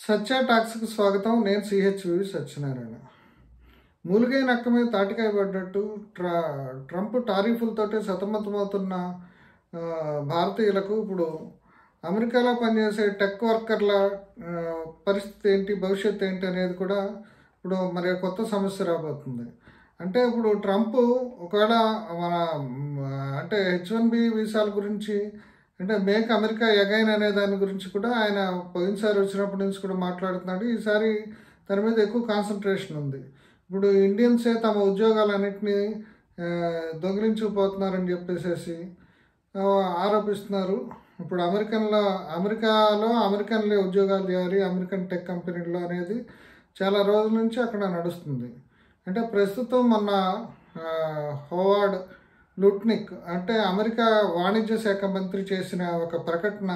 సత్య టాక్స్కి స్వాగతం. నేను సిహెచ్వి సత్యనారాయణ. మూలిగే నక్క మీద తాటికాయ పడ్డట్టు ట్రంప్ టారిఫులతోటే సతమతమవుతున్న భారతీయులకు ఇప్పుడు అమెరికాలో పనిచేసే టెక్ వర్కర్ల పరిస్థితి ఏంటి, భవిష్యత్తు ఏంటి అనేది కూడా ఇప్పుడు మరి కొత్త సమస్య రాబోతుంది. అంటే ఇప్పుడు ట్రంప్ ఒకవేళ మన అంటే H1B వీసాల గురించి, అంటే మేక్ అమెరికా ఎగైన్ అనే దాని గురించి కూడా ఆయన పోయినసారి వచ్చినప్పటి నుంచి కూడా మాట్లాడుతున్నాడు. ఈసారి దాని మీద ఎక్కువ కాన్సన్ట్రేషన్ ఉంది. ఇప్పుడు ఇండియన్సే తమ ఉద్యోగాలన్నింటినీ దొంగిలించుకుపోతున్నారని చెప్పేసి ఆరోపిస్తున్నారు. ఇప్పుడు అమెరికాలో అమెరికన్లే ఉద్యోగాలు చేయాలి, అమెరికన్ టెక్ కంపెనీల్లో అనేది చాలా రోజుల నుంచి అక్కడ నడుస్తుంది. అంటే ప్రస్తుతం మొన్న హోవార్డ్ లుట్నిక్ అంటే అమెరికా వాణిజ్య శాఖ మంత్రి చేసిన ఒక ప్రకటన,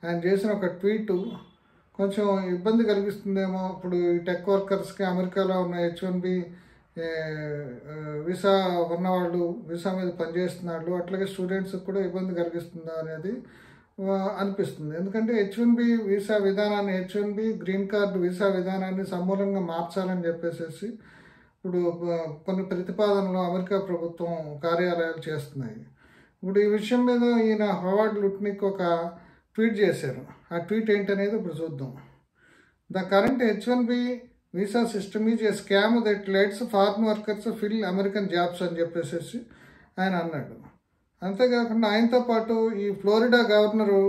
ఆయన చేసిన ఒక ట్వీటు కొంచెం ఇబ్బంది కలిగిస్తుందేమో. ఇప్పుడు ఈ టెక్ వర్కర్స్కి అమెరికాలో ఉన్న H1B వీసా ఉన్నవాళ్ళు, వీసా మీద పనిచేస్తున్నారు, అట్లాగే స్టూడెంట్స్కి కూడా ఇబ్బంది కలిగిస్తుందా అనేది అనిపిస్తుంది. ఎందుకంటే H1B వీసా విధానాన్ని, H1B గ్రీన్ కార్డు వీసా విధానాన్ని సమూలంగా మార్చాలని చెప్పేసి ఇప్పుడు కొన్ని ప్రతిపాదనలు అమెరికా ప్రభుత్వం కార్యాలయాలు చేస్తున్నాయి. ఇప్పుడు ఈ విషయం మీద ఈయన హోవార్డ్ లుట్నిక్ ఒక ట్వీట్ చేశారు. ఆ ట్వీట్ ఏంటనేది ఇప్పుడు చూద్దాం. The current H1B visa system is a scam that let's foreign workers fill American jobs అని చెప్పేసి ఆయన అన్నాడు. అంతేకాకుండా ఆయనతో పాటు ఈ ఫ్లోరిడా గవర్నరు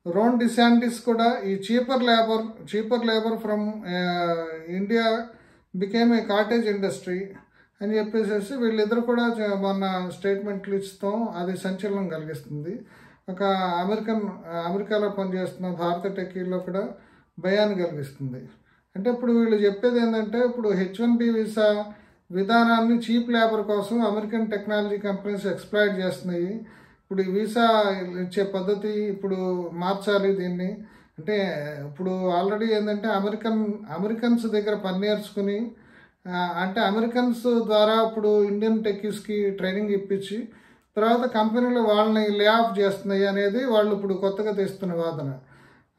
రోన్ డిశాంటిస్ కూడా ఈ cheaper labour from India became a cottage industry అని చెప్పేసి వీళ్ళిద్దరు కూడా మొన్న స్టేట్మెంట్లు ఇస్తాం. అది సంచలనం కలిగిస్తుంది. ఒక అమెరికాలో పనిచేస్తున్న భారత టెక్కీల్లో కూడా భయాన్ని కలిగిస్తుంది. అంటే ఇప్పుడు వీళ్ళు చెప్పేది ఏంటంటే, ఇప్పుడు H1B వీసా విధానాన్ని చీప్ లేబర్ కోసం అమెరికన్ టెక్నాలజీ కంపెనీస్ ఎక్స్ప్లాయిట్ చేస్తున్నాయి. ఇప్పుడు ఈ వీసా ఇచ్చే పద్ధతి ఇప్పుడు మార్చాలి దీన్ని. అంటే ఇప్పుడు ఆల్రెడీ ఏంటంటే అమెరికన్స్ దగ్గర పని నేర్చుకుని, అంటే అమెరికన్స్ ద్వారా ఇప్పుడు ఇండియన్ టెక్కీస్కి ట్రైనింగ్ ఇప్పించి తర్వాత కంపెనీలు వాళ్ళని లే ఆఫ్ చేస్తున్నాయి అనేది వాళ్ళు ఇప్పుడు కొత్తగా తెస్తున్న వాదన.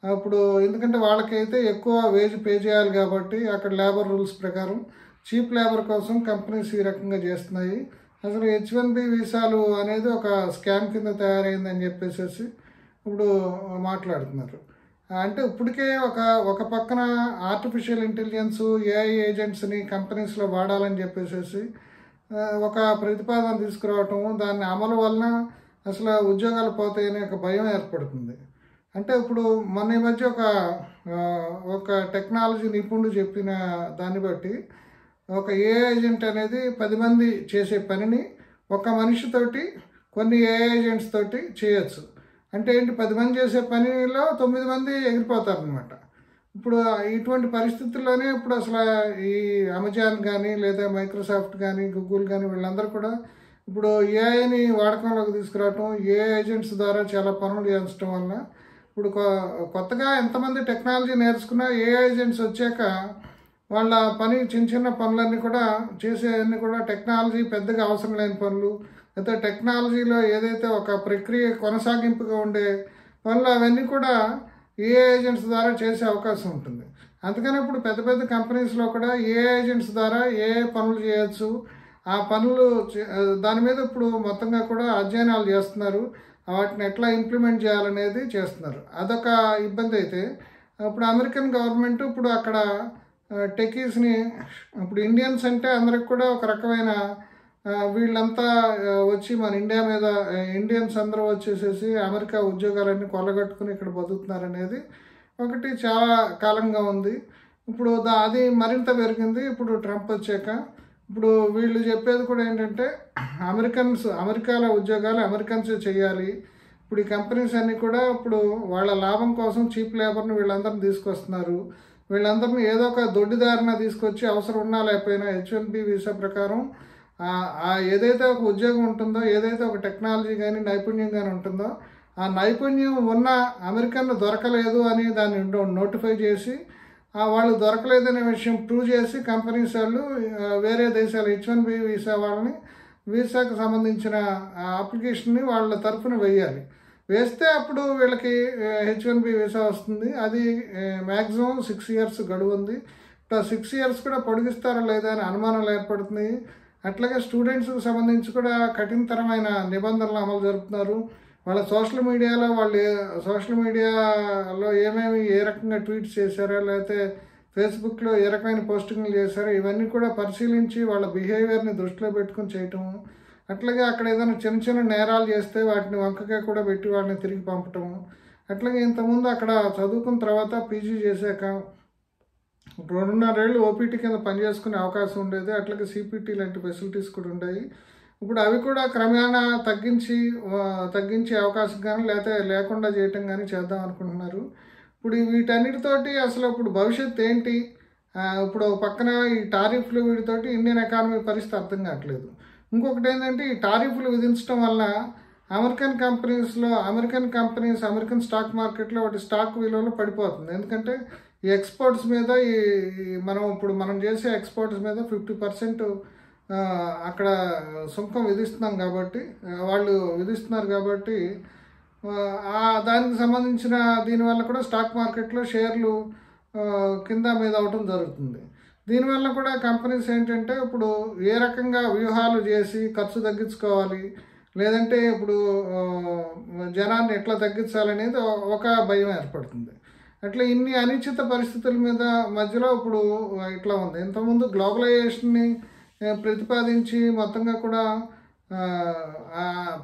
అప్పుడు ఎందుకంటే వాళ్ళకైతే ఎక్కువ వేజ్ పే చేయాలి కాబట్టి అక్కడ లేబర్ రూల్స్ ప్రకారం చీప్ లేబర్ కోసం కంపెనీస్ ఈ రకంగా చేస్తున్నాయి. అసలు H1B వీసాలు అనేది ఒక స్కామ్ కింద తయారైందని చెప్పేసి ఇప్పుడు మాట్లాడుతున్నారు. అంటే ఇప్పటికే ఒక పక్కన ఆర్టిఫిషియల్ ఇంటెలిజెన్స్, AI ఏజెంట్స్ని కంపెనీస్లో వాడాలని చెప్పేసి ఒక ప్రతిపాదన తీసుకురావటం, దాని అమలు వలన అసలు ఉద్యోగాలు పోతాయనే ఒక భయం ఏర్పడుతుంది. అంటే ఇప్పుడు మొన్న ఈ మధ్య ఒక టెక్నాలజీ నిపుణుడు చెప్పిన దాన్ని బట్టి ఒక AI ఏజెంట్ అనేది 10 మంది చేసే పనిని ఒక మనిషితోటి కొన్ని AI ఏజెంట్స్ తోటి చేయొచ్చు. అంటే ఏంటి, 10 మంది చేసే పనిలో 9 మంది ఎగిరిపోతారనమాట. ఇప్పుడు ఇటువంటి పరిస్థితుల్లోనే ఇప్పుడు అసలు ఈ అమెజాన్ కానీ లేదా మైక్రోసాఫ్ట్ కానీ గూగుల్ కానీ వీళ్ళందరూ కూడా ఇప్పుడు AIని వాడకంలోకి తీసుకురావటం, AI ఏజెంట్స్ ద్వారా చాలా పనులు చేయించడం వలన ఇప్పుడు కొత్తగా ఎంతమంది టెక్నాలజీ నేర్చుకున్నా AI ఏజెంట్స్ వచ్చాక వాళ్ళ పని చిన్న పనులన్నీ కూడా చేసేవన్నీ కూడా టెక్నాలజీ పెద్దగా అవసరం లేని పనులు, అయితే టెక్నాలజీలో ఏదైతే ఒక ప్రక్రియ కొనసాగింపుగా ఉండే పనులు అవన్నీ కూడా AI ఏజెంట్స్ ద్వారా చేసే అవకాశం ఉంటుంది. అందుకని ఇప్పుడు పెద్ద పెద్ద కంపెనీస్లో కూడా AI ఏజెంట్స్ ద్వారా ఏ పనులు చేయొచ్చు, ఆ పనులు దాని మీద ఇప్పుడు మొత్తంగా కూడా అధ్యయనాలు చేస్తున్నారు. వాటిని ఎట్లా ఇంప్లిమెంట్ చేయాలనేది చేస్తున్నారు. అదొక ఇబ్బంది. అయితే ఇప్పుడు అమెరికన్ గవర్నమెంట్ ఇప్పుడు అక్కడ టెక్కీస్ని, ఇప్పుడు ఇండియన్స్ అంటే అందరికి కూడా ఒక రకమైన వీళ్ళంతా వచ్చి మన ఇండియా మీద, ఇండియన్స్ అందరూ వచ్చేసేసి అమెరికా ఉద్యోగాలన్నీ కొల్లగట్టుకుని ఇక్కడ బతుకుతున్నారనేది ఒకటి చాలా కాలంగా ఉంది. ఇప్పుడు అది మరింత పెరిగింది ఇప్పుడు ట్రంప్ వచ్చాక. ఇప్పుడు వీళ్ళు చెప్పేది కూడా ఏంటంటే అమెరికాలో ఉద్యోగాలు అమెరికన్సే చేయాలి. ఇప్పుడు ఈ కంపెనీస్ అన్నీ కూడా ఇప్పుడు వాళ్ళ లాభం కోసం చీప్ లేబర్ని వీళ్ళందరినీ తీసుకొస్తున్నారు. వీళ్ళందరినీ ఏదో ఒక దొడ్డిదారిన తీసుకొచ్చి అవసరం ఉన్నా లేకపోయినా H1B వీసా ప్రకారం ఏదైతే ఒక ఉద్యోగం ఉంటుందో, ఏదైతే ఒక టెక్నాలజీ కానీ నైపుణ్యం కానీ ఉంటుందో, ఆ నైపుణ్యం ఉన్న అమెరికన్ దొరకలేదు అని దాన్ని నోటిఫై చేసి వాళ్ళు దొరకలేదనే విషయం ప్రూవ్ చేసి కంపెనీస్ వాళ్ళు వేరే దేశాలు H1B వీసా వాళ్ళని వీసాకు సంబంధించిన అప్లికేషన్ని వాళ్ళ తరఫున వేస్తే అప్పుడు వీళ్ళకి H1B వీసా వస్తుంది. అది మ్యాక్సిమం 6 years గడువు ఉంది. 6 years కూడా పొడిగిస్తారా లేదా అని అనుమానాలు ఏర్పడుతున్నాయి. అట్లాగే స్టూడెంట్స్కి సంబంధించి కూడా కఠినతరమైన నిబంధనలు అమలు జరుపుతున్నారు. వాళ్ళ సోషల్ మీడియాలో ఏమేమి ఏ రకంగా ట్వీట్స్ చేశారో, లేకపోతే ఫేస్బుక్లో ఏ రకమైన పోస్టింగ్లు చేశారో ఇవన్నీ కూడా పరిశీలించి వాళ్ళ బిహేవియర్ని దృష్టిలో పెట్టుకుని చేయటం. అట్లాగే అక్కడ ఏదైనా చిన్న చిన్న నేరాలు చేస్తే వాటిని వంకగా కూడా పెట్టి వాళ్ళని తిరిగి పంపటం. అట్లాగే ఇంతకుముందు అక్కడ చదువుకున్న తర్వాత పీజీ చేశాక 2.5 ఏళ్ళు ఓపీటీ కింద పనిచేసుకునే అవకాశం ఉండేది. అట్లాగే సిపిటి లాంటి ఫెసిలిటీస్ కూడా ఉన్నాయి. ఇప్పుడు అవి కూడా క్రమేణా తగ్గించే అవకాశం కానీ లేకుండా చేయటం కానీ చేద్దాం అనుకుంటున్నారు. ఇప్పుడు వీటన్నిటితోటి అసలు ఇప్పుడు భవిష్యత్తు ఏంటి? ఇప్పుడు పక్కన ఈ టారిఫ్లు వీటితోటి ఇండియన్ ఎకానమీ పరిస్థితి అర్థం కావట్లేదు. ఇంకొకటి ఏంటంటే ఈ టారిఫ్లు విధించడం వల్ల అమెరికన్ కంపెనీస్ అమెరికన్ స్టాక్ మార్కెట్లో వాటి స్టాక్ విలువలో పడిపోతుంది. ఎందుకంటే ఈ ఎక్స్పోర్ట్స్ మీద మనం చేసే ఎక్స్పోర్ట్స్ మీద 50% అక్కడ సుంకం వాళ్ళు విధిస్తున్నారు కాబట్టి దానికి సంబంధించిన దీనివల్ల కూడా స్టాక్ మార్కెట్లో షేర్లు కింద మీద అవటం జరుగుతుంది. దీనివల్ల కూడా కంపెనీస్ ఏంటంటే ఇప్పుడు ఏ రకంగా వ్యూహాలు చేసి ఖర్చు తగ్గించుకోవాలి, లేదంటే ఇప్పుడు జనాన్ని ఎట్లా తగ్గించాలనేది ఒక భయం ఏర్పడుతుంది. అట్లా ఇన్ని అనిశ్చిత పరిస్థితుల మధ్యలో ఇప్పుడు ఇట్లా ఉంది. ఇంతకుముందు గ్లోబలైజేషన్ని ప్రతిపాదించి మొత్తంగా కూడా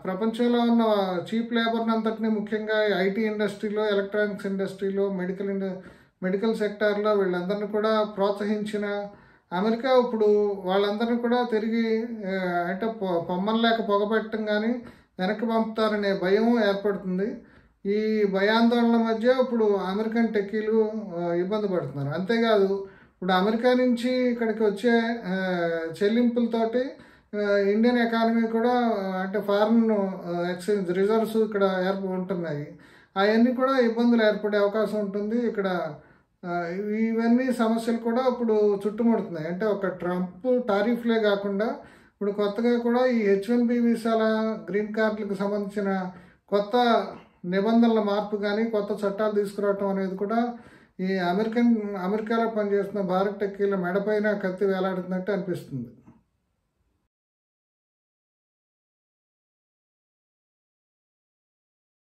ప్రపంచంలో ఉన్న చీప్ లేబర్ని అంతటినీ ముఖ్యంగా ఐటీ ఇండస్ట్రీలో, ఎలక్ట్రానిక్స్ ఇండస్ట్రీలో, మెడికల్ సెక్టార్లో వీళ్ళందరినీ కూడా ప్రోత్సహించిన అమెరికా ఇప్పుడు వాళ్ళందరినీ కూడా తిరిగి అంటే పొమ్మలేక పొగపెట్టడం కానీ వెనక్కి పంపుతారనే భయం ఏర్పడుతుంది. ఈ భయాందోళన మధ్య ఇప్పుడు అమెరికన్ టెక్కీలు ఇబ్బంది పడుతున్నారు. అంతేకాదు ఇప్పుడు అమెరికా నుంచి ఇక్కడికి వచ్చే చెల్లింపులతోటి ఇండియన్ ఎకానమీ కూడా అంటే ఫారిన్ ఎక్స్చేంజ్ రిజర్వ్స్ ఇక్కడ ఉంటున్నాయి. అవన్నీ కూడా ఇబ్బందులు ఏర్పడే అవకాశం ఉంటుంది. ఇక్కడ ఇవన్నీ సమస్యలు కూడా ఇప్పుడు చుట్టుముడుతున్నాయి. అంటే ఒక ట్రంప్ టారిఫ్లే కాకుండా ఇప్పుడు కొత్తగా కూడా ఈ H1B వీసాల గ్రీన్ కార్డులకు సంబంధించిన కొత్త నిబంధనల మార్పు కానీ కొత్త చట్టాలు తీసుకురావటం అనేది కూడా ఈ అమెరికాలో పనిచేస్తున్న భారత్ టెక్కీల మెడపైన కత్తి వేలాడుతున్నట్టు అనిపిస్తుంది.